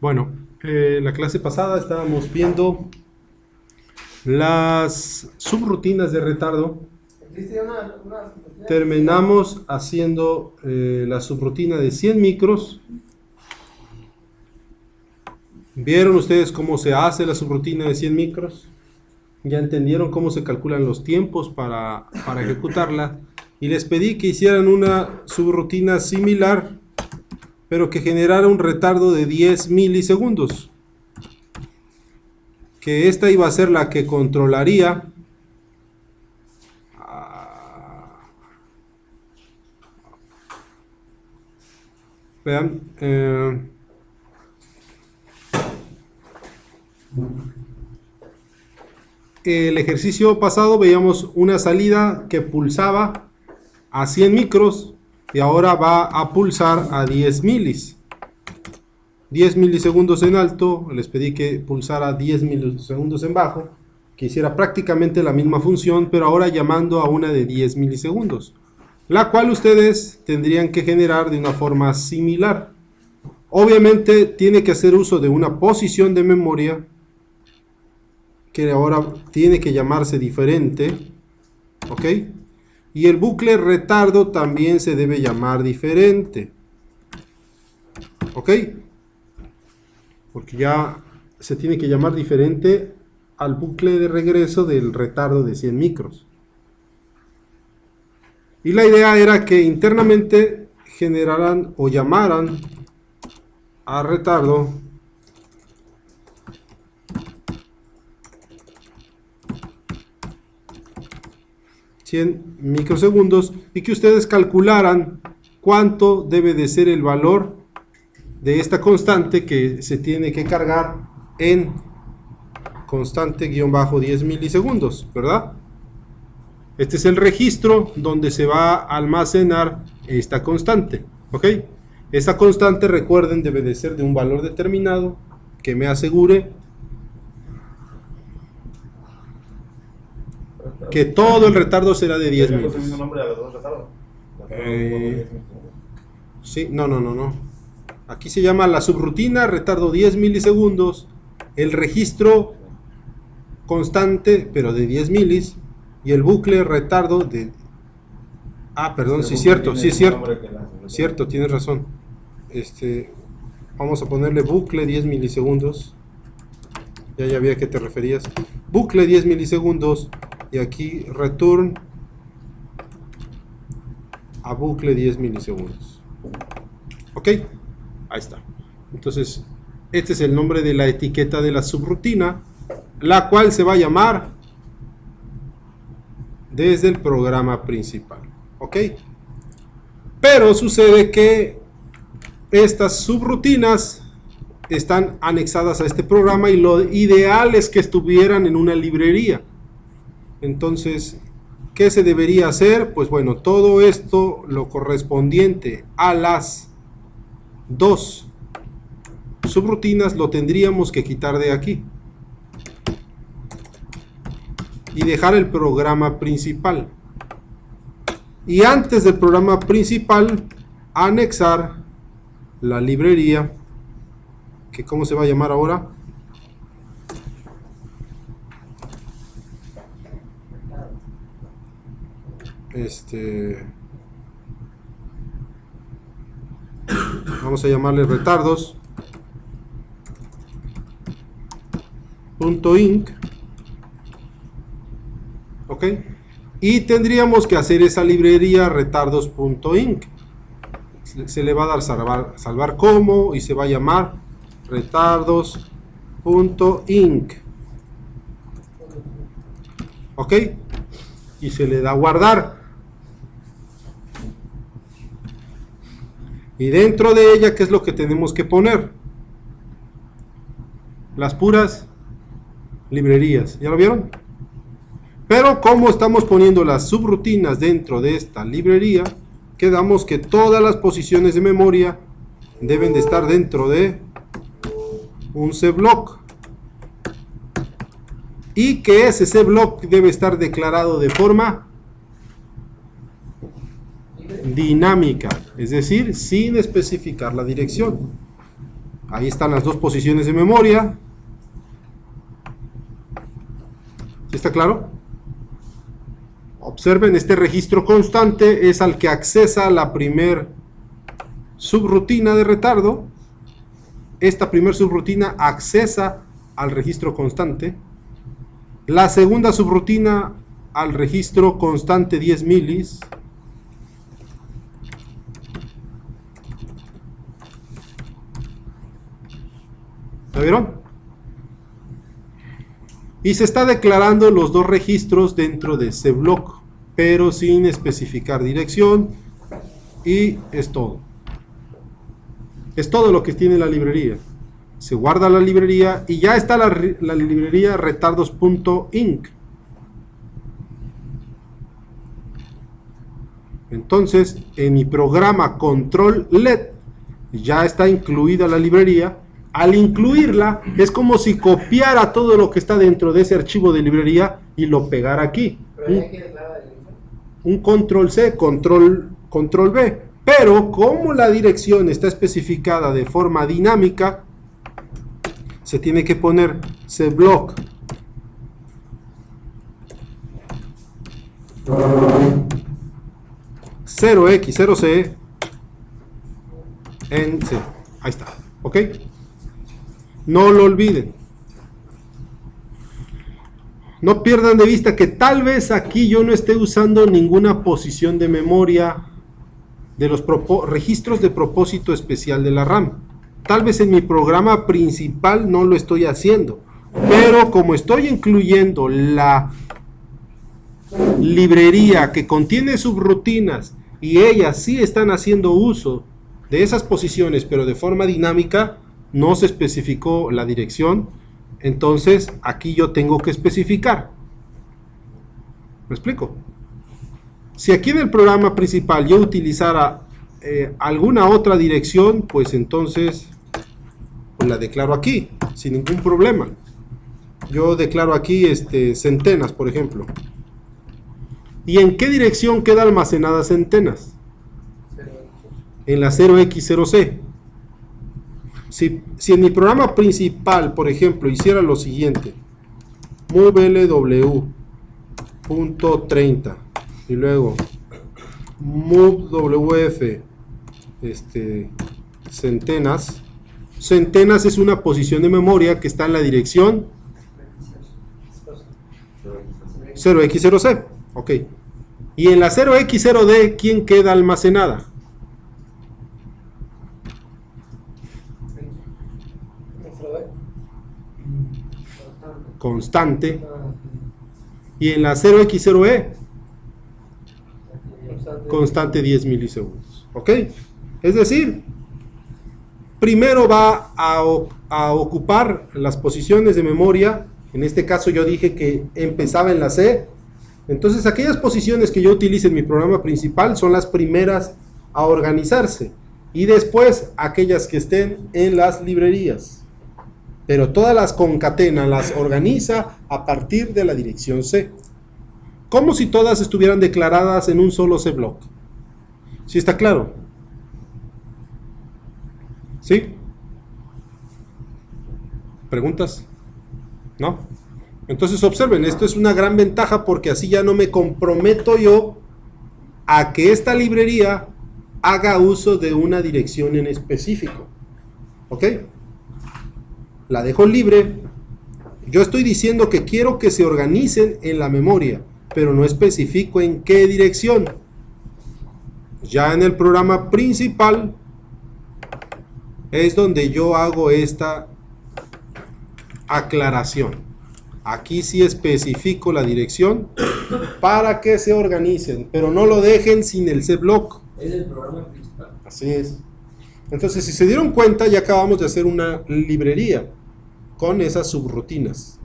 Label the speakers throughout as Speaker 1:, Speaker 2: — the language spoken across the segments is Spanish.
Speaker 1: Bueno, la clase pasada estábamos viendo las subrutinas de retardo. Terminamos haciendo la subrutina de 100 micros. ¿Vieron ustedes cómo se hace la subrutina de 100 micros? ¿Ya entendieron cómo se calculan los tiempos para ejecutarla? Y les pedí que hicieran una subrutina similar, pero que generara un retardo de 10 milisegundos. Que esta iba a ser la que controlaría vean, el ejercicio pasado veíamos una salida que pulsaba a 100 micros y ahora va a pulsar a 10 milis. 10 milisegundos en alto, les pedí que pulsara 10 milisegundos en bajo, que hiciera prácticamente la misma función, pero ahora llamando a una de 10 milisegundos, la cual ustedes tendrían que generar de una forma similar. Obviamente tiene que hacer uso de una posición de memoria, que ahora tiene que llamarse diferente, ¿ok? Y el bucle retardo también se debe llamar diferente, ¿ok? Porque ya se tiene que llamar diferente al bucle de regreso del retardo de 100 micros. Y la idea era que internamente generaran o llamaran a retardo $100 microsegundos y que ustedes calcularan cuánto debe de ser el valor de esta constante que se tiene que cargar en constante - 10 milisegundos, ¿verdad? Este es el registro donde se va a almacenar esta constante, ¿ok? Esa constante, recuerden, debe de ser de un valor determinado que me asegure que todo el retardo será de 10 milis.
Speaker 2: ¿Es el mismo nombre de los dos retardos?
Speaker 1: Sí, no. Aquí se llama la subrutina, retardo 10 milisegundos, el registro constante, pero de 10 milis, y el bucle retardo de... Ah, perdón, sí, cierto, cierto, tienes razón. Vamos a ponerle bucle 10 milisegundos. Ya vi a qué te referías. Bucle 10 milisegundos, y aquí return a bucle 10 milisegundos. ¿Ok? Ahí está. Entonces, este es el nombre de la etiqueta de la subrutina, la cual se va a llamar desde el programa principal. ¿Ok? Pero sucede que estas subrutinas están anexadas a este programa y lo ideal es que estuvieran en una librería. Entonces, ¿qué se debería hacer? Pues bueno, todo esto, lo correspondiente a las dos subrutinas, lo tendríamos que quitar de aquí y dejar el programa principal, y antes del programa principal anexar la librería que ¿cómo se va a llamar ahora? Vamos a llamarle retardos.inc. ¿Ok? Y tendríamos que hacer esa librería retardos.inc. Se le va a dar salvar como y se va a llamar retardos.inc. ¿Ok? Y se le da guardar. Y dentro de ella, ¿qué es lo que tenemos que poner? Las puras librerías. ¿Ya lo vieron? Pero como estamos poniendo las subrutinas dentro de esta librería, quedamos que todas las posiciones de memoria deben de estar dentro de un cblock. Y que ese cblock debe estar declarado de forma dinámica, es decir, sin especificar la dirección. Ahí están las dos posiciones de memoria. ¿Sí está claro? Observen, este registro constante es al que accesa la primer subrutina de retardo. Esta primer subrutina accesa al registro constante. La segunda subrutina al registro constante 10 milis. ¿La vieron? Y se está declarando los dos registros dentro de ese bloque, pero sin especificar dirección, y es todo. Es todo lo que tiene la librería. Se guarda la librería y ya está la librería retardos.inc. Entonces, en mi programa control LED ya está incluida la librería. Al incluirla, es como si copiara todo lo que está dentro de ese archivo de librería y lo pegara aquí. Un control C, control B. Pero como la dirección está especificada de forma dinámica, se tiene que poner cblock .0x0c en C. Ahí está. ¿Ok? No lo olviden. No pierdan de vista que tal vez aquí yo no esté usando ninguna posición de memoria de los registros de propósito especial de la RAM. Tal vez en mi programa principal no lo estoy haciendo, pero como estoy incluyendo la librería que contiene subrutinas y ellas sí están haciendo uso de esas posiciones, pero de forma dinámica, no se especificó la dirección, entonces aquí yo tengo que especificar. ¿Me explico? Si aquí en el programa principal yo utilizara alguna otra dirección, pues entonces pues la declaro aquí, sin ningún problema. Yo declaro aquí centenas, por ejemplo. ¿Y en qué dirección queda almacenada centenas? En la 0x0c. Si en mi programa principal, por ejemplo, hiciera lo siguiente: movlw.30 y luego movewf centenas. Centenas es una posición de memoria que está en la dirección 0x0c. Ok. Y en la 0x0d, ¿quién queda almacenada? Constante. Y en la 0x0e, constante 10 milisegundos. ¿Ok? Es decir, primero va a ocupar las posiciones de memoria. En este caso yo dije que empezaba en la C. Entonces aquellas posiciones que yo utilice en mi programa principal son las primeras a organizarse. Y después aquellas que estén en las librerías. Pero todas las concatena, las organiza a partir de la dirección C. Como si todas estuvieran declaradas en un solo cblock. ¿Sí está claro? ¿Sí? ¿Preguntas? ¿No? Entonces observen, esto es una gran ventaja porque así ya no me comprometo yo a que esta librería haga uso de una dirección en específico. ¿Ok? La dejo libre. Yo estoy diciendo que quiero que se organicen en la memoria, pero no especifico en qué dirección. Ya en el programa principal es donde yo hago esta aclaración. Aquí sí especifico la dirección para que se organicen, pero no lo dejen sin el cblock.
Speaker 2: Es el programa principal.
Speaker 1: Así es. Entonces, si se dieron cuenta, ya acabamos de hacer una librería con esas subrutinas.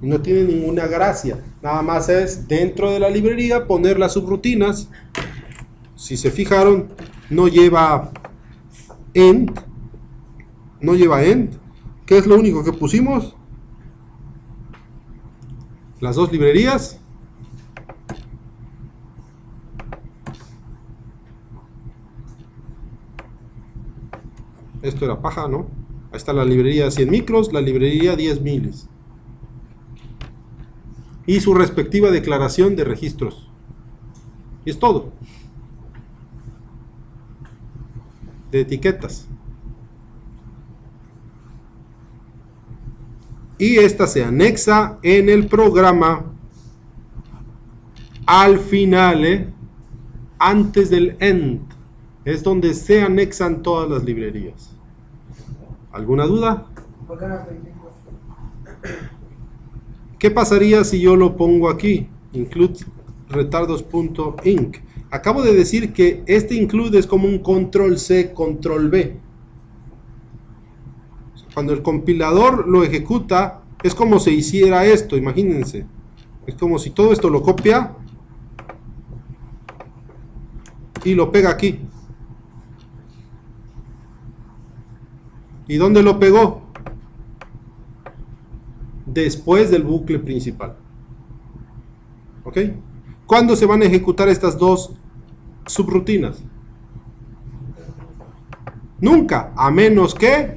Speaker 1: No tiene ninguna gracia. Nada más es dentro de la librería poner las subrutinas. Si se fijaron, no lleva end. No lleva end. ¿Qué es lo único que pusimos? Las dos librerías. Es esto era paja, ¿no? Ahí está la librería 100 micros, la librería 10 milis. Y su respectiva declaración de registros. Y es todo. De etiquetas. Y esta se anexa en el programa al final, antes del end. Es donde se anexan todas las librerías. ¿Alguna duda? ¿Qué pasaría si yo lo pongo aquí? Include retardos.inc. Acabo de decir que este include es como un control C, control B. Cuando el compilador lo ejecuta, es como si hiciera esto, imagínense. Es como si todo esto lo copia y lo pega aquí. ¿Y dónde lo pegó? Después del bucle principal. ¿Ok? ¿Cuándo se van a ejecutar estas dos subrutinas? Nunca, a menos que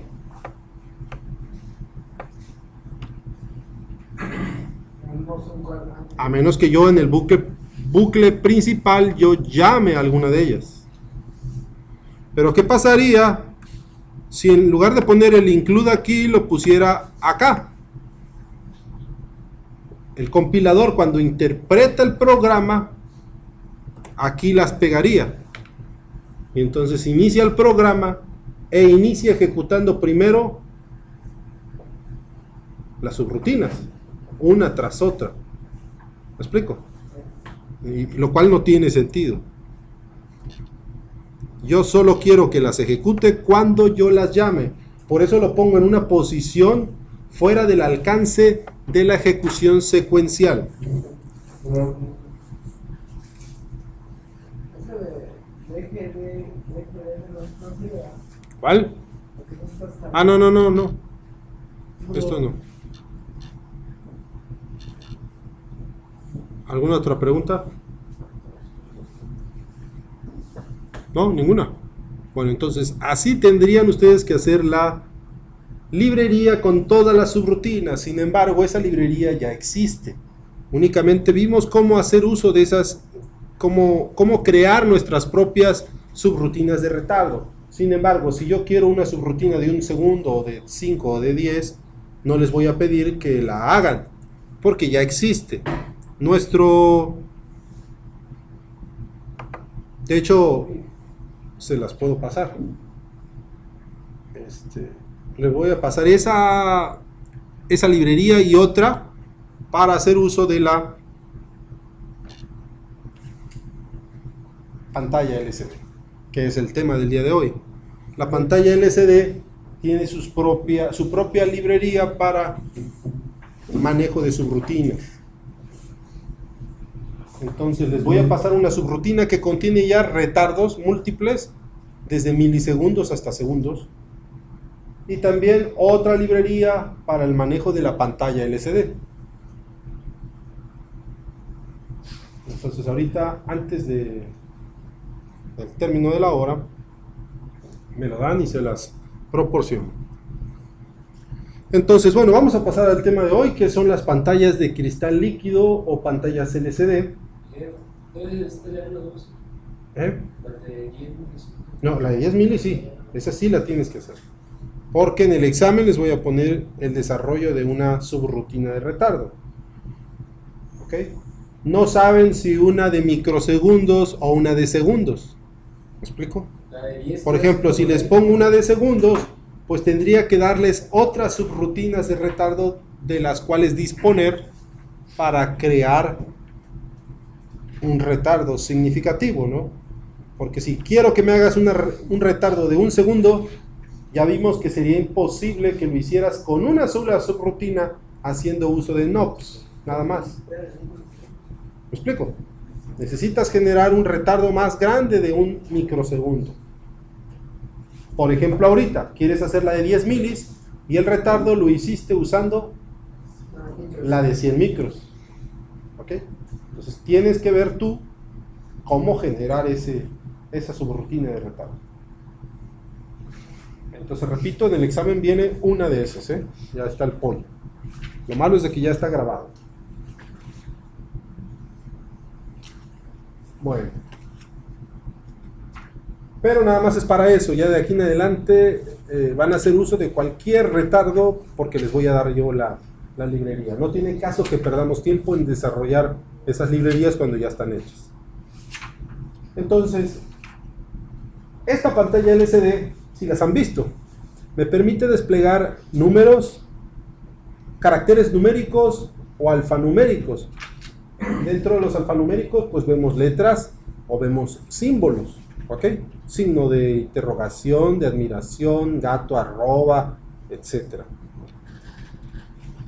Speaker 1: yo en el bucle principal yo llame a alguna de ellas. Pero ¿qué pasaría si en lugar de poner el include aquí lo pusiera acá? El compilador, cuando interpreta el programa, aquí las pegaría. Y entonces inicia el programa e inicia ejecutando primero las subrutinas, una tras otra. ¿Me explico? Y lo cual no tiene sentido. Yo solo quiero que las ejecute cuando yo las llame. Por eso lo pongo en una posición fuera del alcance de la ejecución secuencial. ¿Cuál? Ah, no. Esto no. ¿Alguna otra pregunta? No, ninguna. Bueno, entonces así tendrían ustedes que hacer la librería con todas las subrutinas. Sin embargo, esa librería ya existe. Únicamente vimos cómo hacer uso de esas, cómo crear nuestras propias subrutinas de retardo. Sin embargo, si yo quiero una subrutina de 1 segundo, o de 5 o de 10, no les voy a pedir que la hagan, porque ya existe. De hecho, se las puedo pasar. Les voy a pasar esa librería y otra para hacer uso de la pantalla LCD, que es el tema del día de hoy. La pantalla LCD tiene su propia librería para manejo de subrutinas. Entonces les voy a pasar una subrutina que contiene ya retardos múltiples desde milisegundos hasta segundos, y también otra librería para el manejo de la pantalla LCD. Entonces ahorita, antes del término de la hora, me lo dan y se las proporciono. Entonces, bueno, vamos a pasar al tema de hoy, que son las pantallas de cristal líquido o pantallas LCD. No, la de 10 milis sí, esa sí la tienes que hacer. Porque en el examen les voy a poner el desarrollo de una subrutina de retardo. ¿Ok? No saben si una de microsegundos o una de segundos. ¿Me explico? Por ejemplo, si les pongo una de segundos, pues tendría que darles otras subrutinas de retardo de las cuales disponer para crear un retardo significativo, ¿no? Porque si quiero que me hagas un retardo de 1 segundo, ya vimos que sería imposible que lo hicieras con una sola subrutina haciendo uso de NOPs, nada más. ¿Me explico? Necesitas generar un retardo más grande de 1 microsegundo. Por ejemplo, ahorita quieres hacer la de 10 milis y el retardo lo hiciste usando la de 100 micros. ¿Ok? Entonces tienes que ver tú cómo generar esa subrutina de retardo. Entonces repito, en el examen viene una de esas, ¿eh? Ya está el pollo. Lo malo es de que ya está grabado. Bueno. Pero nada más es para eso. Ya de aquí en adelante van a hacer uso de cualquier retardo porque les voy a dar yo la librería. No tiene caso que perdamos tiempo en desarrollar esas librerías cuando ya están hechas. Entonces, esta pantalla LCD, si las han visto, me permite desplegar números, caracteres numéricos o alfanuméricos. Dentro de los alfanuméricos, pues vemos letras o vemos símbolos, ¿ok? Signo de interrogación, de admiración, gato, arroba, etc.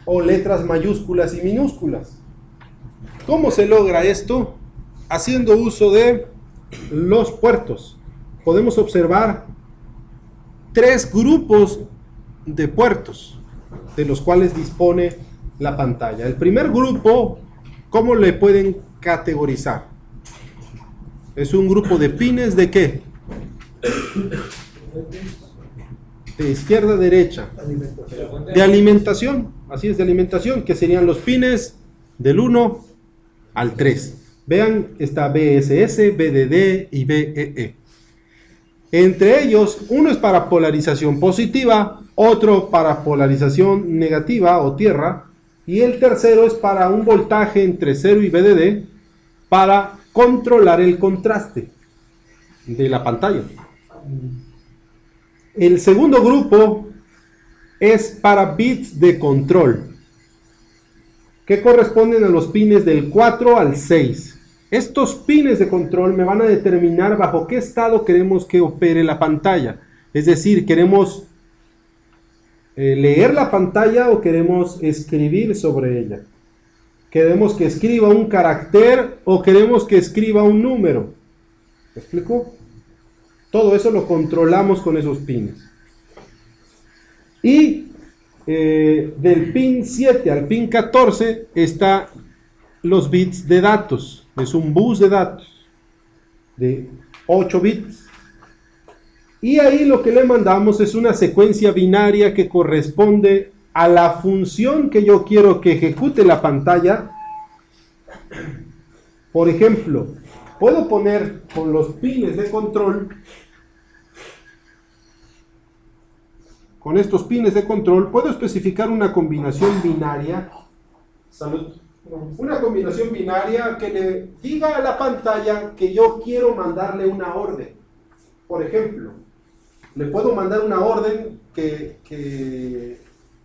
Speaker 1: O letras mayúsculas y minúsculas. ¿Cómo se logra esto? Haciendo uso de los puertos. Podemos observar tres grupos de puertos de los cuales dispone la pantalla. El primer grupo, ¿cómo le pueden categorizar? Es un grupo de pines ¿de qué? De izquierda a derecha. De alimentación. Así es, de alimentación, que serían los pines del 1 al 3. Vean, está BSS, BDD y BEE. Entre ellos, uno es para polarización positiva, otro para polarización negativa o tierra, y el tercero es para un voltaje entre 0 y BDD para controlar el contraste de la pantalla. El segundo grupo es para bits de control, que corresponden a los pines del 4 al 6. Estos pines de control me van a determinar bajo qué estado queremos que opere la pantalla. Es decir, queremos leer la pantalla o queremos escribir sobre ella. Queremos que escriba un carácter o queremos que escriba un número. ¿Me explico? Todo eso lo controlamos con esos pines. Y del pin 7 al pin 14 está los bits de datos. Es un bus de datos de 8 bits. Y ahí lo que le mandamos es una secuencia binaria que corresponde a la función que yo quiero que ejecute la pantalla. Por ejemplo, puedo poner con los pines de control, con estos pines de control, puedo especificar una combinación binaria. Salud. Una combinación binaria que le diga a la pantalla que yo quiero mandarle una orden. Por ejemplo, le puedo mandar una orden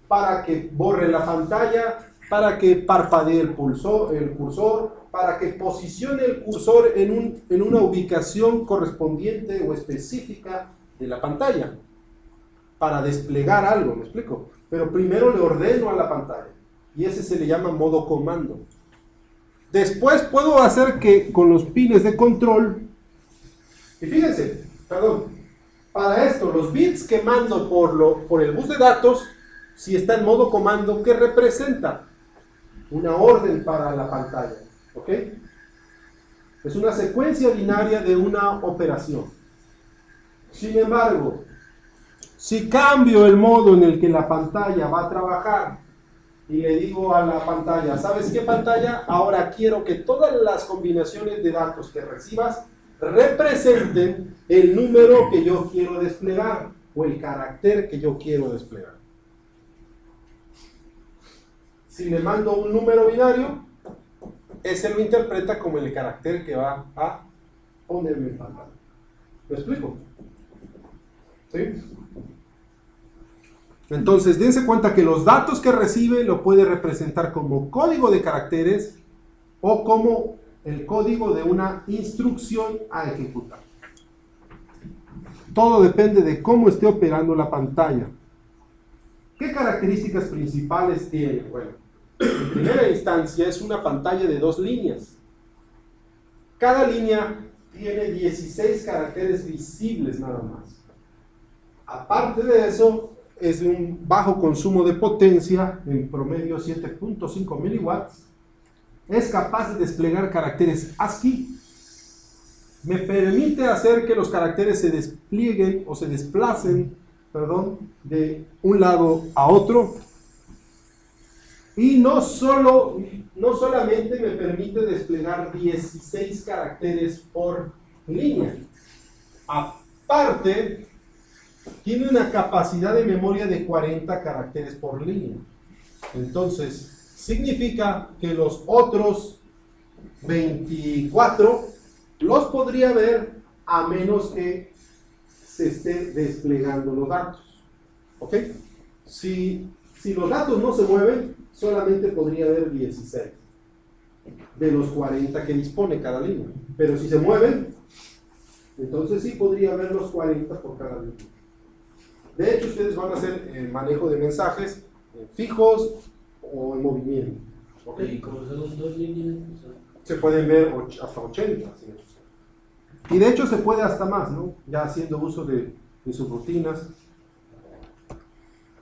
Speaker 1: para que borre la pantalla, para que parpadee el cursor, para que posicione el cursor en una ubicación correspondiente o específica de la pantalla, para desplegar algo, ¿me explico? Pero primero le ordeno a la pantalla. Y ese se le llama modo comando. Después puedo hacer que con los pines de control, y fíjense, perdón, para esto los bits que mando por el bus de datos, si está en modo comando, ¿qué representa? Una orden para la pantalla, ¿ok? Es una secuencia binaria de una operación. Sin embargo, si cambio el modo en el que la pantalla va a trabajar, y le digo a la pantalla, ¿sabes qué pantalla? Ahora quiero que todas las combinaciones de datos que recibas representen el número que yo quiero desplegar o el carácter que yo quiero desplegar. Si le mando un número binario, ese lo interpreta como el carácter que va a ponerme en pantalla. ¿Me explico? ¿Sí? Entonces, dense cuenta que los datos que recibe lo puede representar como código de caracteres o como el código de una instrucción a ejecutar. Todo depende de cómo esté operando la pantalla. ¿Qué características principales tiene? Bueno, en primera instancia es una pantalla de 2 líneas. Cada línea tiene 16 caracteres visibles nada más. Aparte de eso, es de un bajo consumo de potencia, en promedio 7.5 miliwatts. Es capaz de desplegar caracteres ASCII. Me permite hacer que los caracteres se desplieguen o se desplacen perdón, de un lado a otro. Y no solamente me permite desplegar 16 caracteres por línea. Aparte, tiene una capacidad de memoria de 40 caracteres por línea. Entonces, significa que los otros 24 los podría ver a menos que se esté desplegando los datos. ¿Ok? Si los datos no se mueven, solamente podría haber 16 de los 40 que dispone cada línea. Pero si se mueven, entonces sí podría haber los 40 por cada línea. De hecho, ustedes van a hacer el manejo de mensajes fijos o en movimiento. ¿Okay?
Speaker 2: Y como son dos líneas,
Speaker 1: se pueden ver hasta 80. ¿Sí? Y de hecho se puede hasta más, ¿no? Ya haciendo uso de sus rutinas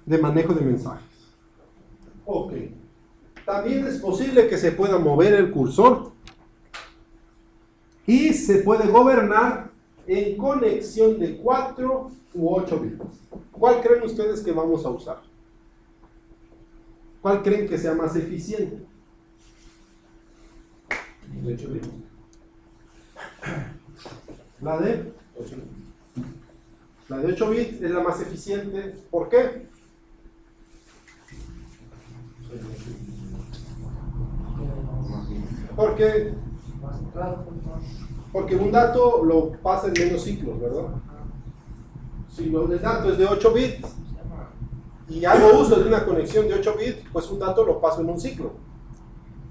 Speaker 1: de manejo de mensajes. Ok. También es posible que se pueda mover el cursor y se puede gobernar en conexión de 4 u 8 bits. ¿Cuál creen ustedes que vamos a usar? ¿Cuál creen que sea más eficiente?
Speaker 2: 8 bits.
Speaker 1: La de 8 bits es la más eficiente. ¿Por qué? Porque un dato lo pasa en menos ciclos, ¿verdad? Si el dato es de 8 bits y hago uso de una conexión de 8 bits, pues un dato lo paso en un ciclo.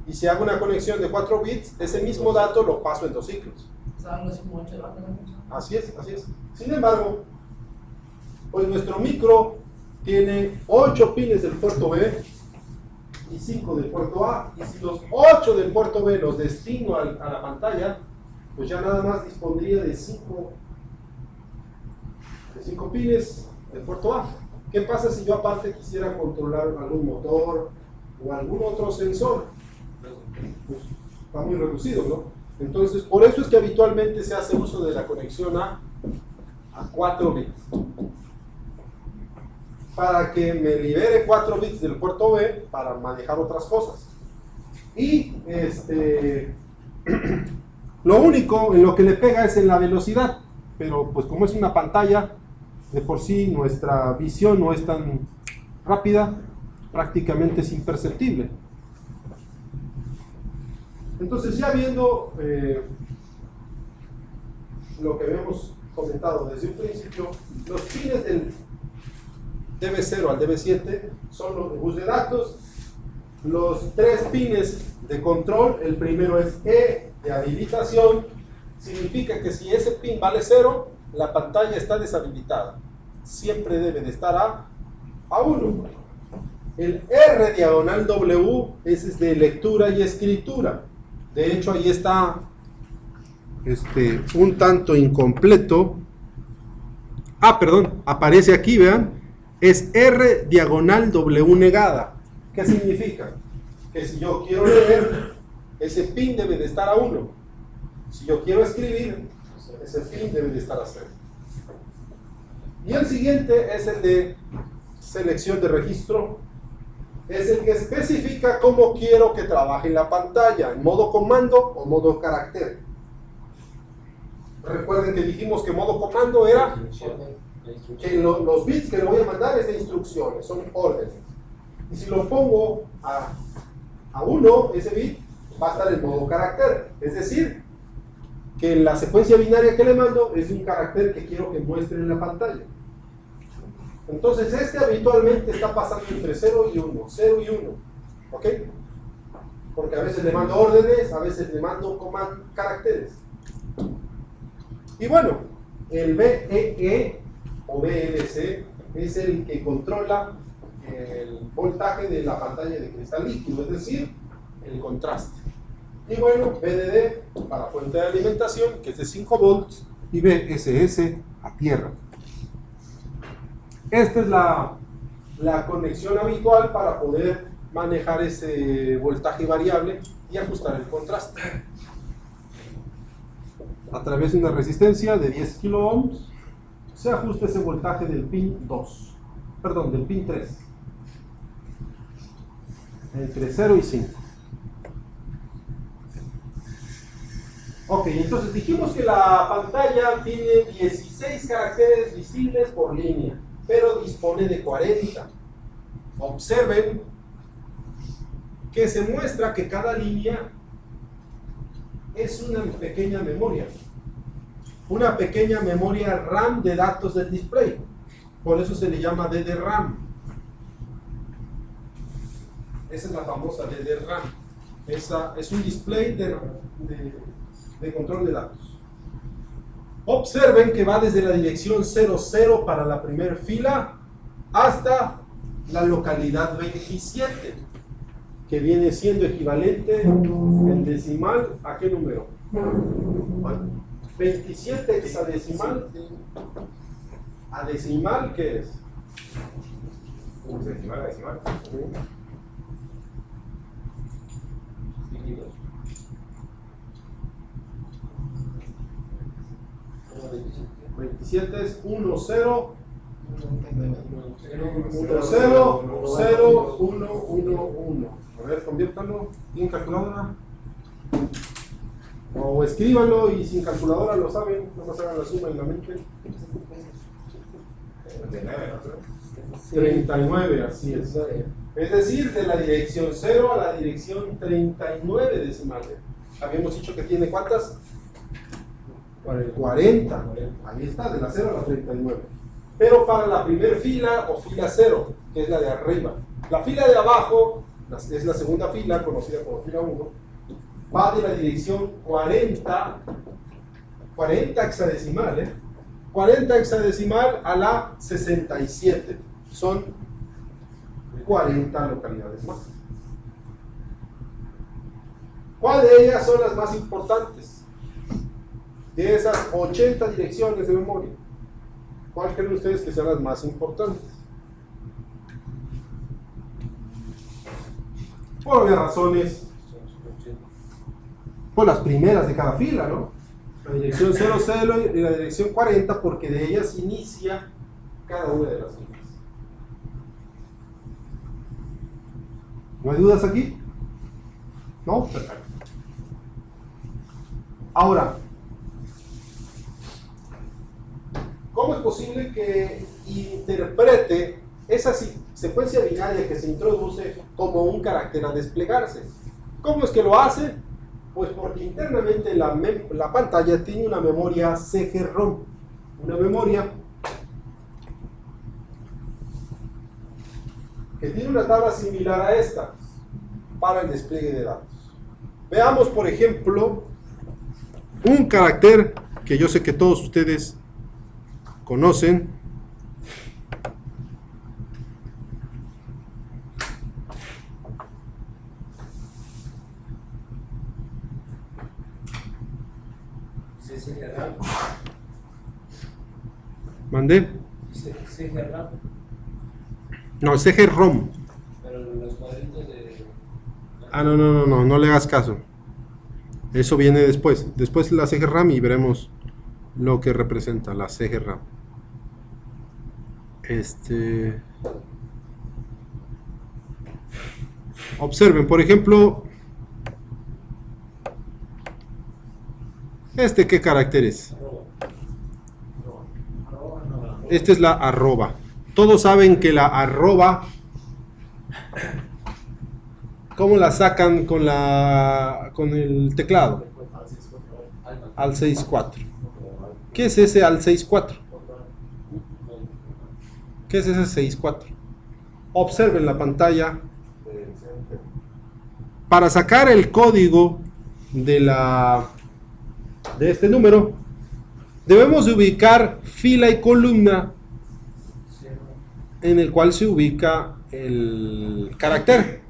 Speaker 1: Y si hago una conexión de 4 bits, ese mismo dato lo paso en 2 ciclos. Así es, así es. Sin embargo, pues nuestro micro tiene 8 pines del puerto B y 5 del puerto A, y si los 8 del puerto B los destino a la pantalla, pues ya nada más dispondría de 5 pines del puerto A. ¿Qué pasa si yo aparte quisiera controlar algún motor o algún otro sensor? Pues está muy reducido, ¿no? Entonces, por eso es que habitualmente se hace uso de la conexión a 4 bits. Para que me libere 4 bits del puerto B para manejar otras cosas. Y lo único en lo que le pega es en la velocidad, pero pues como es una pantalla, de por sí nuestra visión no es tan rápida, prácticamente es imperceptible. Entonces, ya viendo lo que habíamos comentado desde un principio, los pines del DB0 al DB7 son los de bus de datos. Los 3 pines de control, el primero es E de habilitación, significa que si ese pin vale 0, la pantalla está deshabilitada. Siempre debe de estar a 1. El R diagonal W es de lectura y escritura. De hecho, ahí está un tanto incompleto. Perdón, aparece aquí, vean. Es R diagonal W negada. ¿Qué significa? Que si yo quiero leer, ese pin debe de estar a 1. Si yo quiero escribir, ese pin debe de estar a 0. Y el siguiente es el de selección de registro. Es el que especifica cómo quiero que trabaje la pantalla, en modo comando o modo carácter. Recuerden que dijimos que modo comando era que los bits que le voy a mandar es de instrucciones, son órdenes. Y si lo pongo a 1, ese bit va a estar en modo carácter. Es decir, que la secuencia binaria que le mando es un carácter que quiero que muestre en la pantalla. Entonces habitualmente está pasando entre 0 y 1, 0 y 1, ¿ok? Porque a veces le mando órdenes, a veces le mando caracteres. Y bueno, el BEE o VLC es el que controla el voltaje de la pantalla de cristal líquido, es decir, el contraste. Y bueno, VDD para fuente de alimentación, que es de 5 volts, y VSS a tierra. Esta es la conexión habitual para poder manejar ese voltaje variable y ajustar el contraste. A través de una resistencia de 10 kilo ohms se ajusta ese voltaje del pin 2, perdón, del pin 3, entre 0 y 5. Ok, entonces dijimos que la pantalla tiene 16 caracteres visibles por línea, pero dispone de 40. Observen que se muestra que cada línea es una pequeña memoria RAM de datos del display. Por eso se le llama DDRAM. Esa es la famosa DDRAM. Es un display de control de datos. Observen que va desde la dirección 00 para la primera fila hasta la localidad 27, que viene siendo equivalente en decimal ¿a qué número? 27 hexadecimal. ¿A decimal qué es?
Speaker 3: Decimal a decimal.
Speaker 1: 27 es 1, 0, 1, 0, 0, 1, 1, 1. A ver, conviértanlo en calculadora. O escríbanlo y sin calculadora lo saben, nada más hagan la suma en la mente. 39, así es. Es decir, de la dirección 0 a la dirección 39 decimales. Habíamos dicho que tiene ¿cuántas? 40. Ahí está, de la 0 a la 39. Pero para la primera fila o fila 0, que es la de arriba. La fila de abajo es la segunda fila, conocida como fila 1. Va de la dirección 40 hexadecimal, 40 hexadecimal a la 67. Son 40 localidades más. ¿Cuál de ellas son las más importantes? De esas 80 direcciones de memoria, ¿cuál creen ustedes que sean las más importantes? Por obvias razones, pues las primeras de cada fila, ¿no? La dirección 00 y la dirección 40, porque de ellas inicia cada una de las filas. ¿No hay dudas aquí? ¿No? Perfecto. Ahora, ¿cómo es posible que interprete esa secuencia binaria que se introduce como un carácter a desplegarse? ¿Cómo es que lo hace? Pues porque internamente la pantalla tiene una memoria CG-ROM, una memoria que tiene una tabla similar a esta para el despliegue de datos. Veamos, por ejemplo, un carácter que yo sé que todos ustedes conocen. ¿Mandé?
Speaker 2: CG-RAM.
Speaker 1: No, CG-ROM.
Speaker 2: Pero los cuadritos de...
Speaker 1: Ah, no le hagas caso. Eso viene después. Después la CG-RAM y veremos lo que representa la CG-RAM. Observen, por ejemplo, ¿qué carácter es? Esta es la arroba. Todos saben que la arroba, ¿cómo la sacan con el teclado? Al 6.4. ¿Qué es ese al 6.4? ¿Qué es ese 6.4? Observen la pantalla. Para sacar el código de este número, debemos de ubicar fila y columna en el cual se ubica el carácter,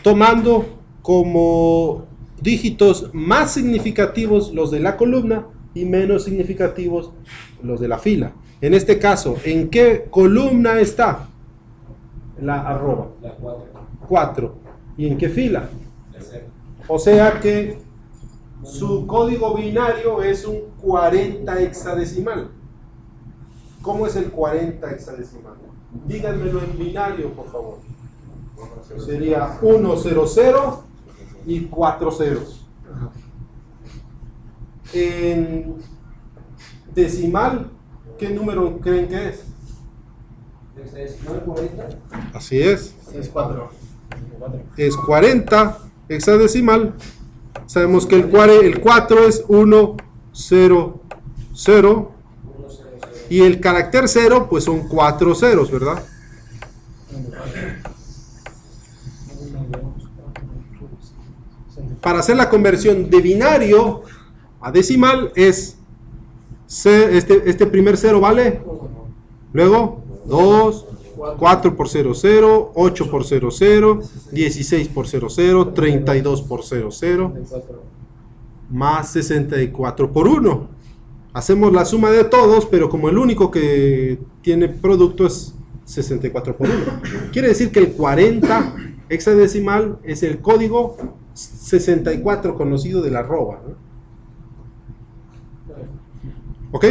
Speaker 1: tomando como dígitos más significativos los de la columna y menos significativos los de la fila. En este caso, ¿en qué columna está la arroba?
Speaker 2: La 4.
Speaker 1: 4. ¿Y en qué fila?
Speaker 2: La 0.
Speaker 1: O sea que su código binario es un 40 hexadecimal. ¿Cómo es el 40 hexadecimal? Díganmelo en binario, por favor. Sería 1, 0, 0 y 4 ceros. En decimal, ¿qué número creen que es?
Speaker 2: Hexadecimal 40.
Speaker 1: Así es.
Speaker 3: Es 4.
Speaker 1: Es 40 hexadecimal. Sabemos que el 4 es 1, 0, 0.
Speaker 2: 1, 0, 0.
Speaker 1: Y el carácter 0, pues son 4 ceros, ¿verdad? Para hacer la conversión de binario a decimal es este primer 0 vale, luego 2, 4 por 0, 0, 8 por 0, 0, 16 por 0, 0, 32 por 0, 0, más 64 por 1. Hacemos la suma de todos, pero como el único que tiene producto es 64 por 1. Quiere decir que el 40 hexadecimal es el código 64 conocido de la arroba, ¿no? ¿Ok?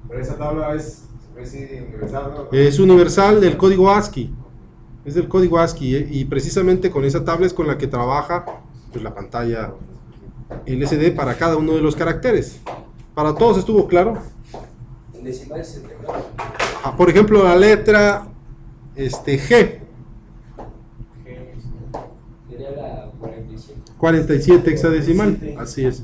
Speaker 3: Pero esa tabla es universal, ¿no?
Speaker 1: Es universal del código ASCII. Es del código ASCII, y precisamente con esa tabla es con la que trabaja pues, la pantalla LCD para cada uno de los caracteres. ¿Para todos estuvo claro?
Speaker 2: En decimal 64.
Speaker 1: Por ejemplo, la letra G,
Speaker 2: Sería la 47.
Speaker 1: 47 hexadecimal. Así es.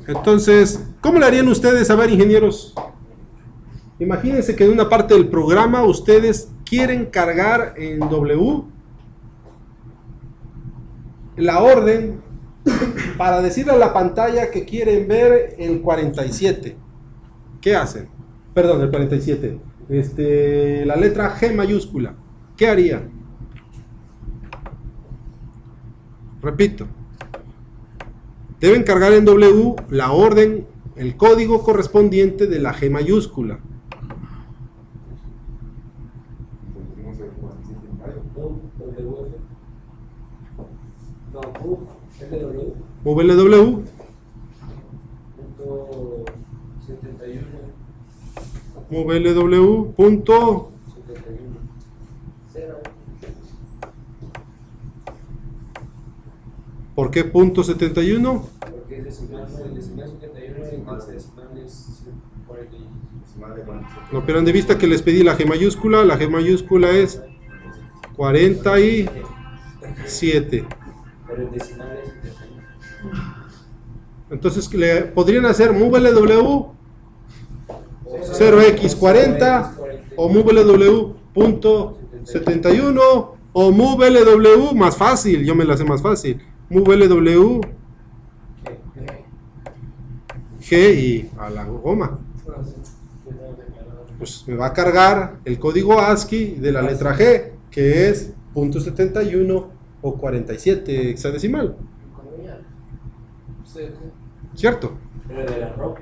Speaker 1: Entonces, ¿cómo le harían ustedes? A ver, ingenieros, imagínense que en una parte del programa ustedes quieren cargar en W la orden para decirle a la pantalla que quieren ver el 47. ¿Qué hacen? Perdón, el 47. La letra G mayúscula. ¿Qué harían? Repito. Deben cargar en W la orden, el código correspondiente de la G mayúscula.
Speaker 2: No, WF. No, LW.
Speaker 1: MoveLW.
Speaker 2: Punto 71.
Speaker 1: MoveLW. Punto
Speaker 2: 71. 0.
Speaker 1: ¿Por qué punto 71?
Speaker 2: Porque es decimal, ¿no? El decimal 71 y el hexadecimal es 40.
Speaker 1: No pierdan de vista que les pedí la G mayúscula. La G mayúscula es 47.
Speaker 2: Pero el decimal es 71.
Speaker 1: Entonces le podrían hacer MoveLW 0x40 o MoveLW punto 71 o MoveLW más fácil. Yo me la sé más fácil. MoveLW G y a la goma. Pues me va a cargar el código ASCII de la letra G, que es punto 71 o 47 hexadecimal. ¿Cierto?
Speaker 2: Pero de la ropa.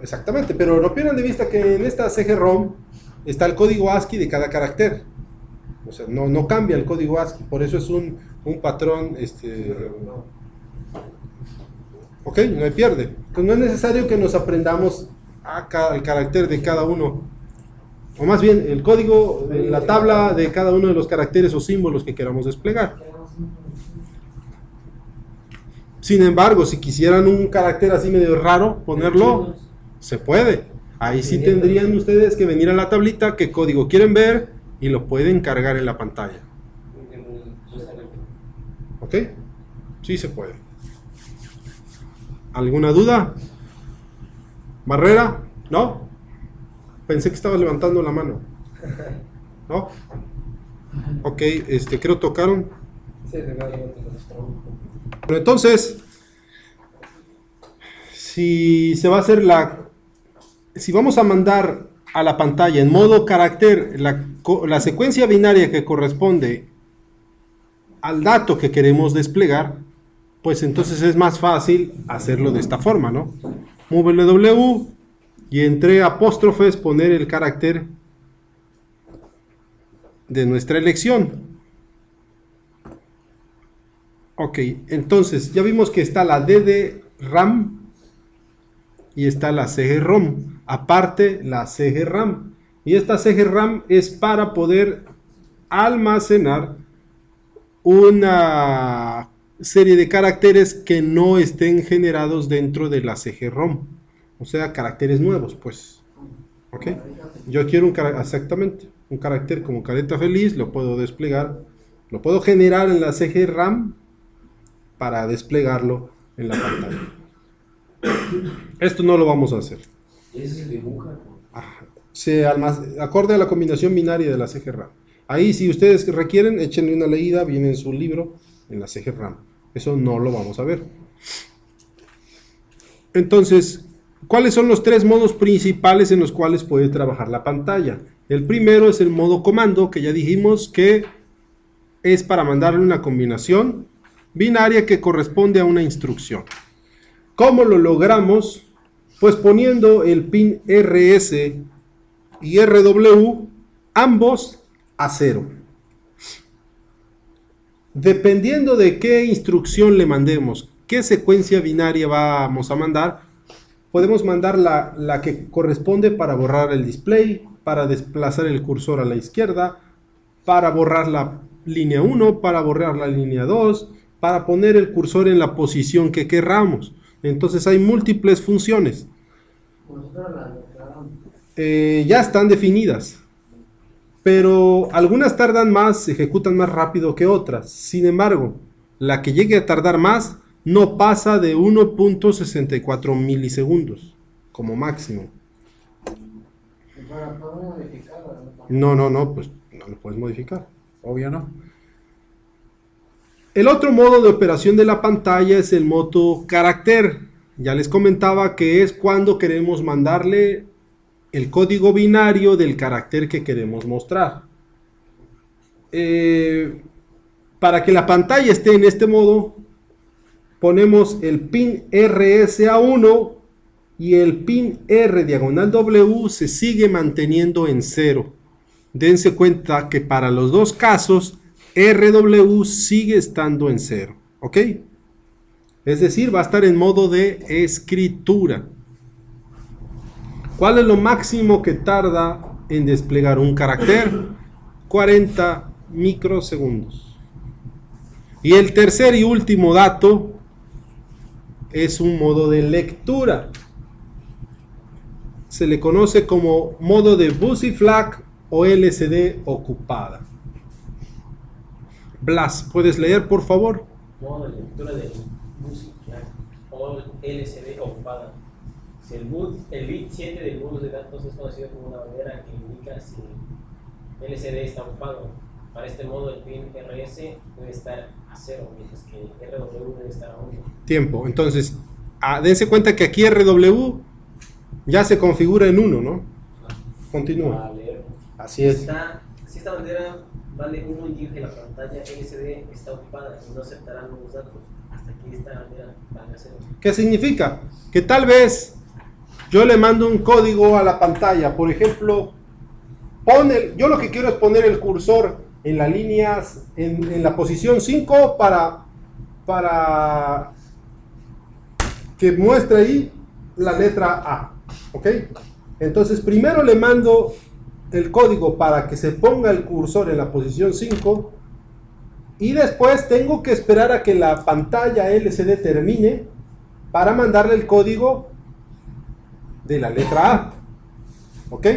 Speaker 1: Exactamente, pero no pierdan de vista que en esta CG-ROM está el código ASCII de cada carácter. O sea, no cambia el código ASCII, por eso es un patrón, ok, no hay pierde. Entonces no es necesario que nos aprendamos el carácter de cada uno, o más bien el código, la tabla de cada uno de los caracteres o símbolos que queramos desplegar. Sin embargo, si quisieran un carácter así medio raro, ponerlo, se puede. Ahí sí tendrían ustedes que venir a la tablita, qué código quieren ver, y lo pueden cargar en la pantalla. ¿Ok? Sí se puede. ¿Alguna duda? ¿Barrera? ¿No? Pensé que estabas levantando la mano. ¿No? Ok, creo tocaron. Pero entonces, si se va a hacer si vamos a mandar a la pantalla en modo carácter la secuencia binaria que corresponde al dato que queremos desplegar, pues entonces es más fácil hacerlo de esta forma, ¿no? MoveLW y entre apóstrofes poner el carácter de nuestra elección. Ok, entonces ya vimos que está la D de RAM, y está la CG-ROM, aparte la CG-RAM. Y esta CG-RAM es para poder almacenar una serie de caracteres que no estén generados dentro de la CG-ROM. O sea, caracteres nuevos, pues. ¿Ok? Yo quiero un carácter, exactamente, un carácter como careta feliz, lo puedo desplegar, lo puedo generar en la CG-RAM para desplegarlo en la pantalla. Esto no lo vamos a hacer.
Speaker 2: Ese se dibuja.
Speaker 1: Acorde a la combinación binaria de la CG-RAM. Ahí, si ustedes requieren, échenle una leída, viene en su libro, en la CG-RAM. Eso no lo vamos a ver. Entonces, ¿cuáles son los tres modos principales en los cuales puede trabajar la pantalla? El primero es el modo comando, que ya dijimos que es para mandarle una combinación binaria que corresponde a una instrucción. ¿Cómo lo logramos? Pues poniendo el pin RS y RW, ambos a 0. Dependiendo de qué instrucción le mandemos, qué secuencia binaria vamos a mandar, podemos mandar la que corresponde para borrar el display, para desplazar el cursor a la izquierda, para borrar la línea 1, para borrar la línea 2, para poner el cursor en la posición que querramos. Entonces hay múltiples funciones. Ya están definidas, pero algunas tardan más, se ejecutan más rápido que otras. Sin embargo, la que llegue a tardar más no pasa de 1.64 milisegundos como máximo. No, pues no lo puedes modificar, obvio no. El otro modo de operación de la pantalla es el modo carácter. Ya les comentaba que es cuando queremos mandarle el código binario del carácter que queremos mostrar. Para que la pantalla esté en este modo, ponemos el pin RSA1 y el pin R/W se sigue manteniendo en 0. Dense cuenta que para los dos casos RW sigue estando en 0, ¿ok? Es decir, va a estar en modo de escritura. ¿Cuál es lo máximo que tarda en desplegar un carácter? 40 microsegundos. Y el tercer y último dato es un modo de lectura. Se le conoce como modo de Busy Flag o LCD ocupada. Blas, ¿puedes leer, por favor?
Speaker 2: Modo de lectura de música o LCD ocupada. Si el bit 7 del bus de datos es conocido como una bandera que indica si LCD está ocupado. Para este modo el pin RS debe estar a 0, mientras que RW debe estar a 1.
Speaker 1: Tiempo. Entonces, dense cuenta que aquí RW ya se configura en 1, ¿no? Continúa. Así es.
Speaker 2: Si esta bandera vale 1 indica que la pantalla LCD está ocupada y no aceptará nuevos datos hasta que esta bandera valga 0.
Speaker 1: ¿Qué significa? Que tal vez yo le mando un código a la pantalla, por ejemplo, yo lo que quiero es poner el cursor en la línea, en la posición 5 para que muestre ahí la letra A, ¿ok? Entonces primero le mando el código para que se ponga el cursor en la posición 5 y después tengo que esperar a que la pantalla LCD termine para mandarle el código de la letra A, ¿ok?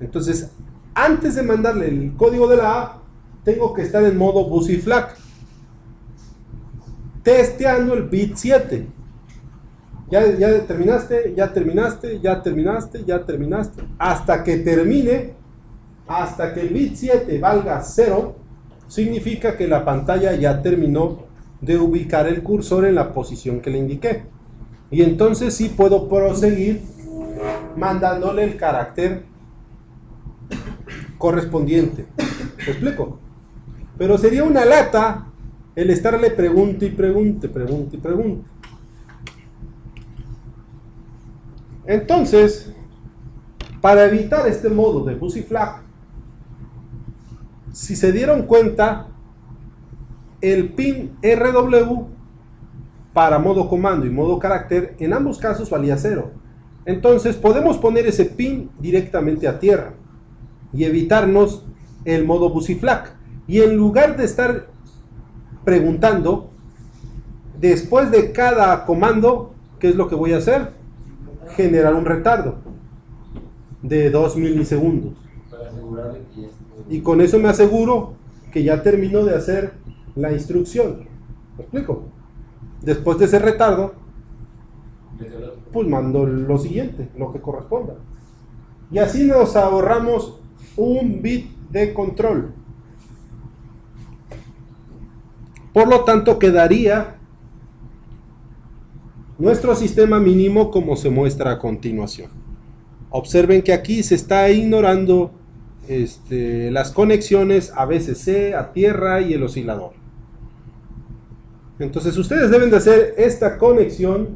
Speaker 1: Entonces, antes de mandarle el código de la A, tengo que estar en modo Busy Flag, testeando el bit 7. Ya terminaste, hasta que termine, hasta que el bit 7 valga 0, significa que la pantalla ya terminó de ubicar el cursor en la posición que le indiqué. Y entonces sí puedo proseguir mandándole el carácter correspondiente. ¿Me explico? Pero sería una lata el estarle pregunte y pregunte. Entonces, para evitar este modo de Busy Flag, si se dieron cuenta, el pin RW para modo comando y modo carácter en ambos casos valía 0. Entonces podemos poner ese pin directamente a tierra y evitarnos el modo busiflag. Y en lugar de estar preguntando, después de cada comando, ¿qué es lo que voy a hacer? Generar un retardo de 2 milisegundos.
Speaker 4: Para asegurarle que ya esté.
Speaker 1: Y con eso me aseguro que ya terminó de hacer la instrucción. ¿Me explico? Después de ese retardo, pues mando lo siguiente, lo que corresponda. Y así nos ahorramos un bit de control. Por lo tanto, quedaría nuestro sistema mínimo como se muestra a continuación. Observen que aquí se está ignorando las conexiones a BCC, a tierra y el oscilador. Entonces ustedes deben de hacer esta conexión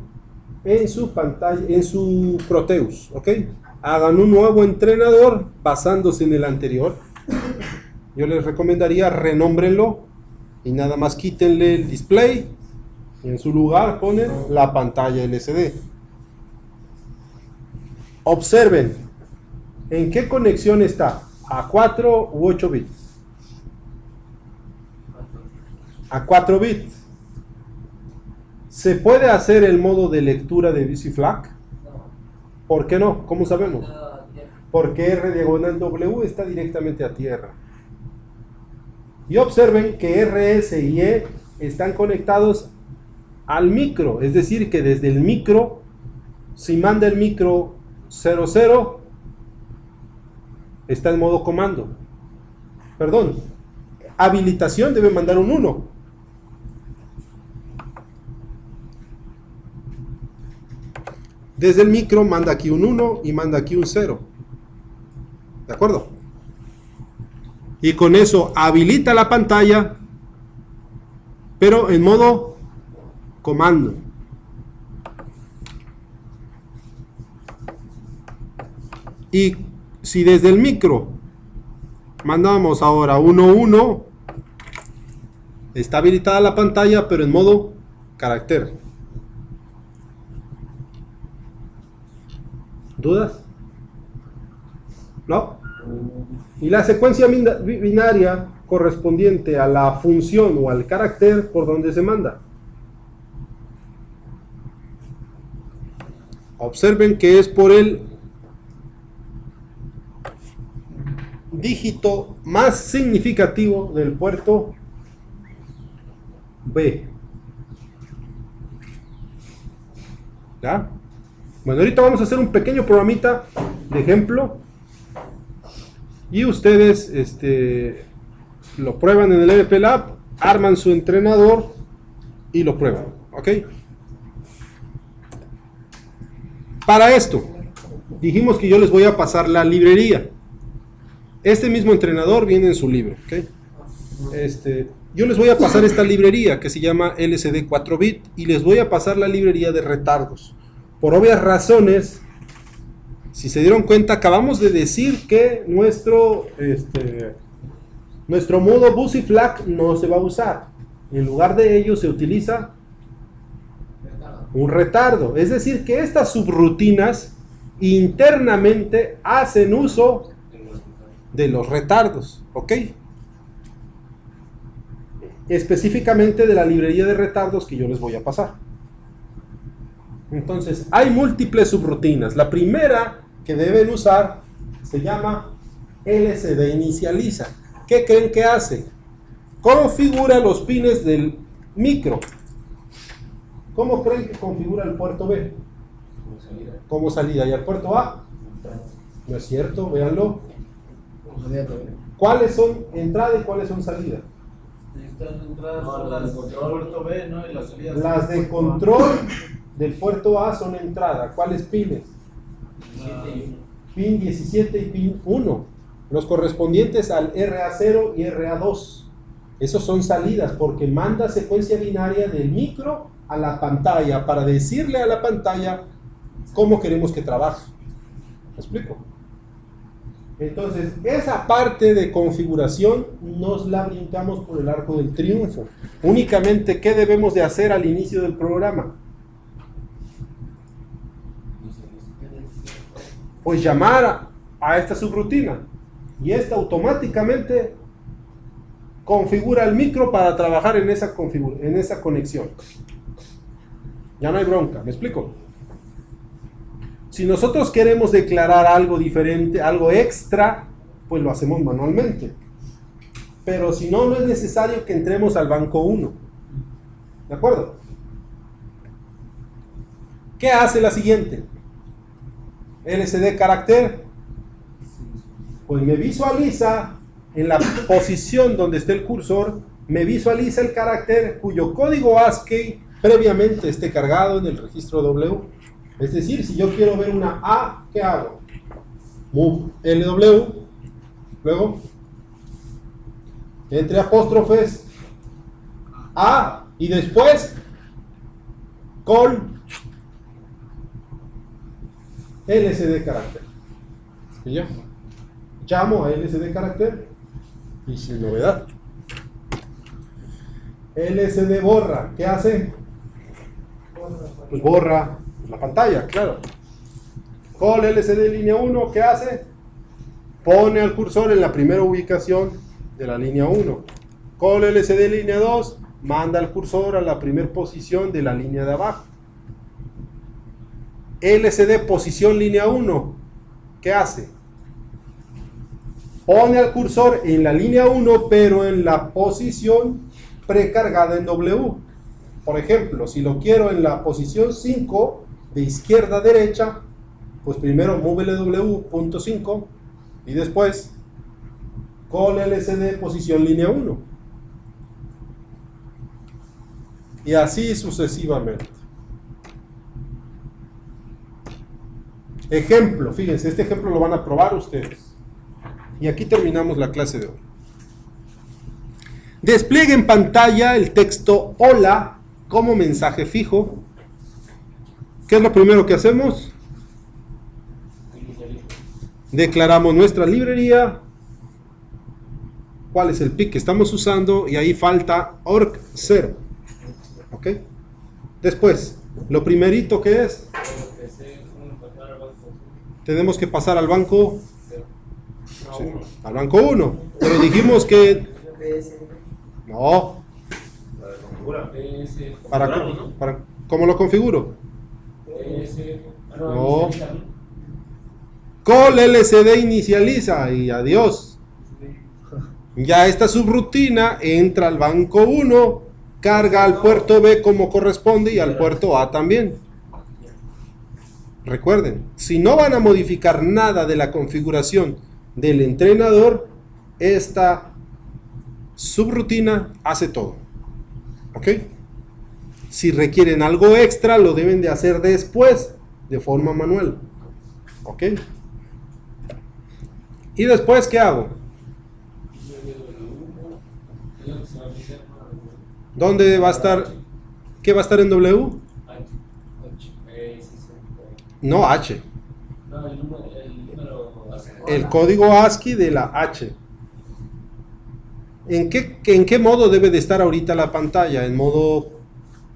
Speaker 1: en su pantalla, en su Proteus, ¿ok? Hagan un nuevo entrenador basándose en el anterior. Yo les recomendaría renómbrenlo y nada más quítenle el display y en su lugar ponen la pantalla LCD. Observen en qué conexión está, a 4 u 8 bits. A 4 bits. ¿Se puede hacer el modo de lectura de busiflag? ¿Por qué no? ¿Cómo sabemos? Porque R diagonal W está directamente a tierra. Y observen que RS y E están conectados al micro, es decir, que desde el micro, si manda el micro 00, está en modo comando. Perdón, habilitación debe mandar un 1. Desde el micro manda aquí un 1 y manda aquí un 0. ¿De acuerdo? Y con eso habilita la pantalla, pero en modo comando. Y si desde el micro mandamos ahora 1-1, está habilitada la pantalla, pero en modo carácter. ¿Dudas? ¿No? Y la secuencia binaria correspondiente a la función o al carácter por donde se manda. Observen que es por el dígito más significativo del puerto B. ¿Ya? Bueno, ahorita vamos a hacer un pequeño programita de ejemplo y ustedes lo prueban en el MP Lab, arman su entrenador y lo prueban, ¿ok? Para esto, dijimos que yo les voy a pasar la librería. Este mismo entrenador viene en su libro, ¿ok? Yo les voy a pasar esta librería que se llama LCD 4-bit y les voy a pasar la librería de retardos. Por obvias razones, si se dieron cuenta, acabamos de decir que nuestro modo busiflag no se va a usar. En lugar de ello se utiliza un retardo. Es decir, que estas subrutinas internamente hacen uso de los retardos, ¿ok? Específicamente de la librería de retardos que yo les voy a pasar. Entonces, hay múltiples subrutinas. La primera que deben usar se llama LCD inicializa. ¿Qué creen que hace? Configura los pines del micro. ¿Cómo creen que configura el puerto B? Como salida. ¿Y el puerto A? No es cierto, véanlo. ¿Cuáles son entrada y cuáles son salida?
Speaker 4: Las de control.
Speaker 5: Puerto B, ¿no? Y las salidas.
Speaker 1: Las de control del puerto A son entrada. ¿Cuáles pines? Pin 17 y pin 1. Los correspondientes al RA0 y RA2. Esos son salidas porque manda secuencia binaria del micro a la pantalla para decirle a la pantalla cómo queremos que trabaje. ¿Me explico? Entonces, esa parte de configuración nos la brincamos por el arco del triunfo. Únicamente, ¿qué debemos de hacer al inicio del programa? Pues llamar a esta subrutina y esta automáticamente configura el micro para trabajar en esa conexión. Ya no hay bronca, ¿me explico? Si nosotros queremos declarar algo diferente, algo extra, pues lo hacemos manualmente. Pero si no, no es necesario que entremos al banco 1. ¿De acuerdo? ¿Qué hace la siguiente? LSD carácter. Pues me visualiza en la posición donde esté el cursor, me visualiza el carácter cuyo código ASCII previamente esté cargado en el registro W. Es decir, si yo quiero ver una A, ¿qué hago? Move LW, luego entre apóstrofes A y después call LSD carácter. ¿Y ya? Llamo a LSD carácter y sin novedad. LSD borra, ¿qué hace? Pues borra la pantalla, claro. Call LSD línea 1, ¿qué hace? Pone al cursor en la primera ubicación de la línea 1. Call LSD línea 2, manda al cursor a la primera posición de la línea de abajo. LSD posición línea 1, ¿qué hace? Pone al cursor en la línea 1, pero en la posición precargada en W. Por ejemplo, si lo quiero en la posición 5, de izquierda a derecha, pues primero move LW.5 y después call LSD posición línea 1. Y así sucesivamente. Ejemplo, fíjense, este ejemplo lo van a probar ustedes. Y aquí terminamos la clase de hoy. Despliegue en pantalla el texto hola como mensaje fijo. ¿Qué es lo primero que hacemos? Declaramos nuestra librería. ¿Cuál es el PIC que estamos usando? Y ahí falta org0. ¿Ok? Después, lo primerito que es, tenemos que pasar al banco, sí, al banco 1. Pero dijimos que no. ¿Cómo lo configuro? No. Call LSD inicializa y adiós. Ya esta subrutina entra al banco 1, carga al puerto B como corresponde y al puerto A también. Recuerden, si no van a modificar nada de la configuración del entrenador, esta subrutina hace todo. ¿Ok? Si requieren algo extra, lo deben de hacer después, de forma manual. ¿Ok? Y después, ¿qué hago? ¿Dónde va a estar? ¿Qué va a estar en W? No, H. El código ASCII de la H. ¿En qué modo debe de estar ahorita la pantalla? ¿En modo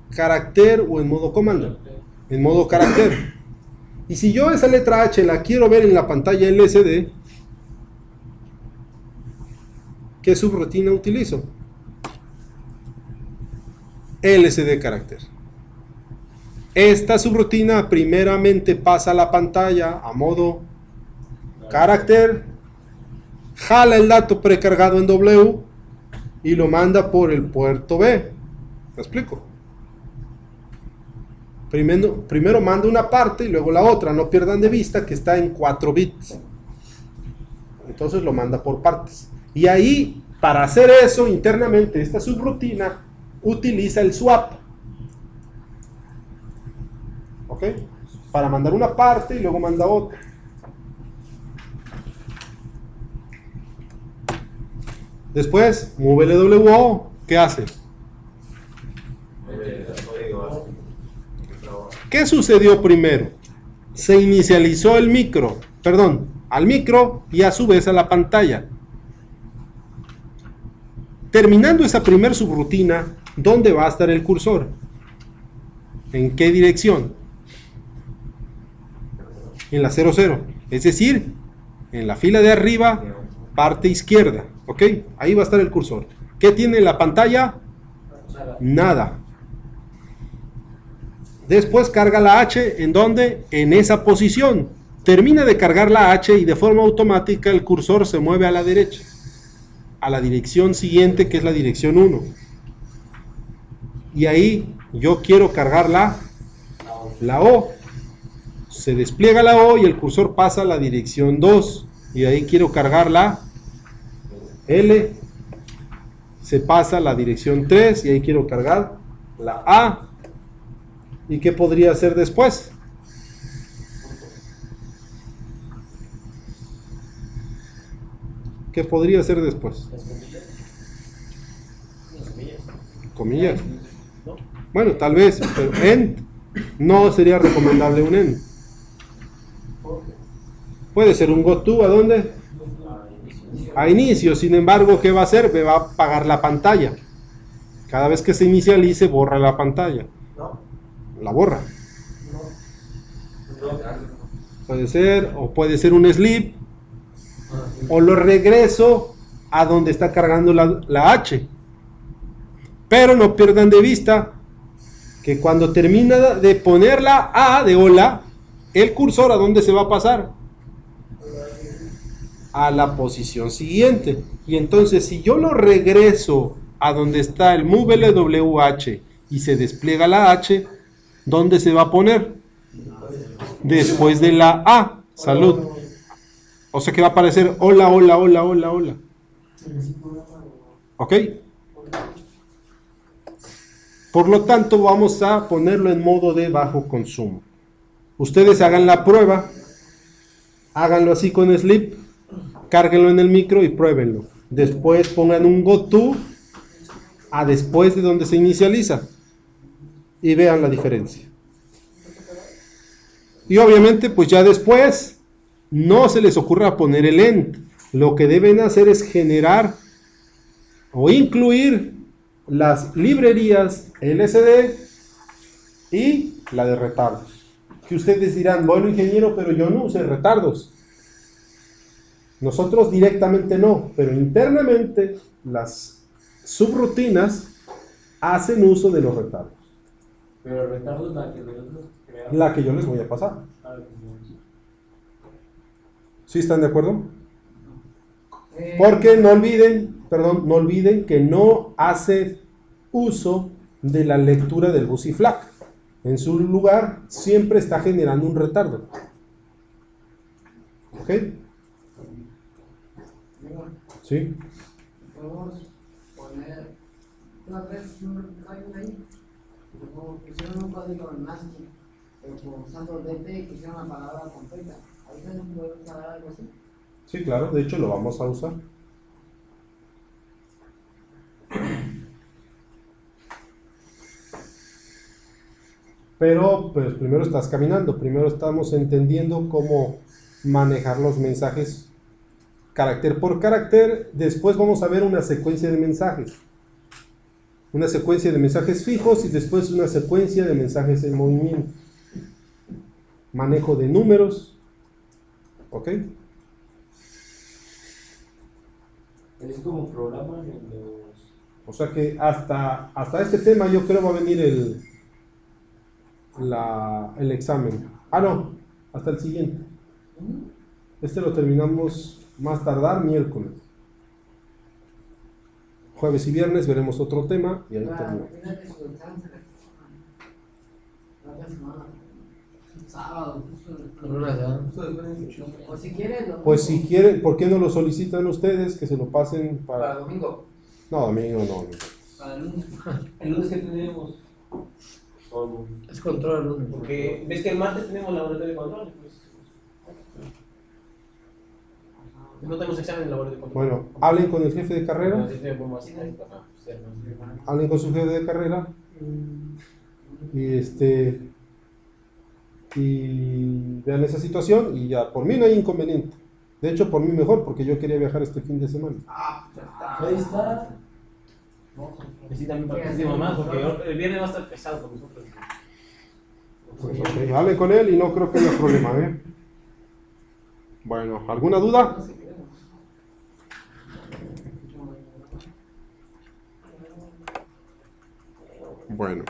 Speaker 1: carácter o en modo comando? En modo carácter. Y si yo esa letra H la quiero ver en la pantalla LCD, ¿qué subrutina utilizo? LCD carácter. Esta subrutina primeramente pasa la pantalla a modo carácter, jala el dato precargado en W y lo manda por el puerto B. ¿Me explico? Primero manda una parte y luego la otra. No pierdan de vista que está en 4 bits. Entonces lo manda por partes. Y ahí, para hacer eso internamente, esta subrutina utiliza el swap. ¿Ok? Para mandar una parte y luego manda otra. Después, move LWO. ¿Qué hace? ¿Qué sucedió primero? Se inicializó el micro, perdón, al micro y a su vez a la pantalla. Terminando esa primer subrutina, ¿dónde va a estar el cursor? ¿En qué dirección? En la 00. Es decir, en la fila de arriba, parte izquierda. ¿Ok? Ahí va a estar el cursor. ¿Qué tiene en la pantalla? Nada. Después carga la H, ¿en dónde? En esa posición. Termina de cargar la H y de forma automática el cursor se mueve a la derecha, a la dirección siguiente, que es la dirección 1. Y ahí yo quiero cargar la O. Se despliega la O y el cursor pasa a la dirección 2. Y ahí quiero cargar la L. Se pasa a la dirección 3 y ahí quiero cargar la A. ¿Y qué podría hacer después? ¿Qué podría hacer después?
Speaker 2: Las comillas. Las comillas.
Speaker 1: Comillas.
Speaker 2: ¿No?
Speaker 1: Bueno, tal vez, pero end no sería recomendable un end. Puede ser un goto, ¿a dónde? A inicio. Sin embargo, ¿qué va a hacer? Me va a apagar la pantalla. Cada vez que se inicialice, borra la pantalla.
Speaker 2: No.
Speaker 1: La borra.
Speaker 2: No.
Speaker 1: Puede ser, o puede ser un sleep, o lo regreso a donde está cargando la H. Pero no pierdan de vista que cuando termina de poner la A de hola, el cursor ¿a dónde se va a pasar? A la posición siguiente. Y entonces si yo lo regreso a donde está el move LWH y se despliega la H, ¿dónde se va a poner? Después de la A. Salud. O sea que va a aparecer hola, hola, hola, hola, hola. ¿Ok? Por lo tanto, vamos a ponerlo en modo de bajo consumo. Ustedes hagan la prueba. Háganlo así con Sleep. Cárguenlo en el micro y pruébenlo. Después pongan un goto a después de donde se inicializa. Y vean la diferencia. Y obviamente, pues ya después, no se les ocurra poner el end. Lo que deben hacer es generar o incluir las librerías LSD y la de retardos. Que ustedes dirán, bueno, ingeniero, pero yo no usé retardos. Nosotros directamente no, pero internamente las subrutinas hacen uso de los retardos.
Speaker 4: Pero el retardo es la que nosotros creamos.
Speaker 1: La que yo les voy a pasar. ¿Sí están de acuerdo? Porque no olviden que no hace uso de la lectura del Busy-Flag. En su lugar siempre está generando un retardo. ¿Ok? ¿Sí?
Speaker 5: Podemos poner una vez un código ahí. Como pusieron un código en ASCII, pero usando DT que hicieron la palabra completa. ¿Ahí también podemos usar algo así?
Speaker 1: Sí, claro, de hecho lo vamos a usar. Pero pues primero estás caminando, primero estamos entendiendo cómo manejar los mensajes carácter por carácter. Después vamos a ver una secuencia de mensajes. Una secuencia de mensajes fijos y después una secuencia de mensajes en movimiento. Manejo de números. ¿Ok?
Speaker 4: Es como programas en los...
Speaker 1: O sea que hasta este tema yo creo va a venir el examen. Ah, no, hasta el siguiente. Este lo terminamos más tardar miércoles. Jueves y viernes veremos otro tema y ahí terminamos.
Speaker 5: Sábado, o si quieren,
Speaker 1: Pues si quieren, ¿por qué no lo solicitan ustedes? Que se lo pasen
Speaker 5: para
Speaker 1: para...
Speaker 5: domingo.
Speaker 1: No, domingo no.
Speaker 5: Para el lunes.
Speaker 2: El lunes que tenemos.
Speaker 5: Es control el lunes.
Speaker 2: Porque ves que el martes tenemos laboratorio de control. Pues, no tenemos examen en laboratorio de control.
Speaker 1: Bueno, hablen con el jefe de carrera. Hablen con su jefe de carrera. Y vean esa situación y ya, por mí no hay inconveniente. De hecho, por mí mejor, porque yo quería viajar este fin de semana.
Speaker 4: Ahí está.
Speaker 2: Necesitan muchísimo más, porque el viernes va a estar pesado con nosotros.
Speaker 1: Pues, ok, hablen con él y no creo que haya problema, ¿eh? Bueno, ¿alguna duda?
Speaker 5: No sé qué vemos.
Speaker 1: Bueno.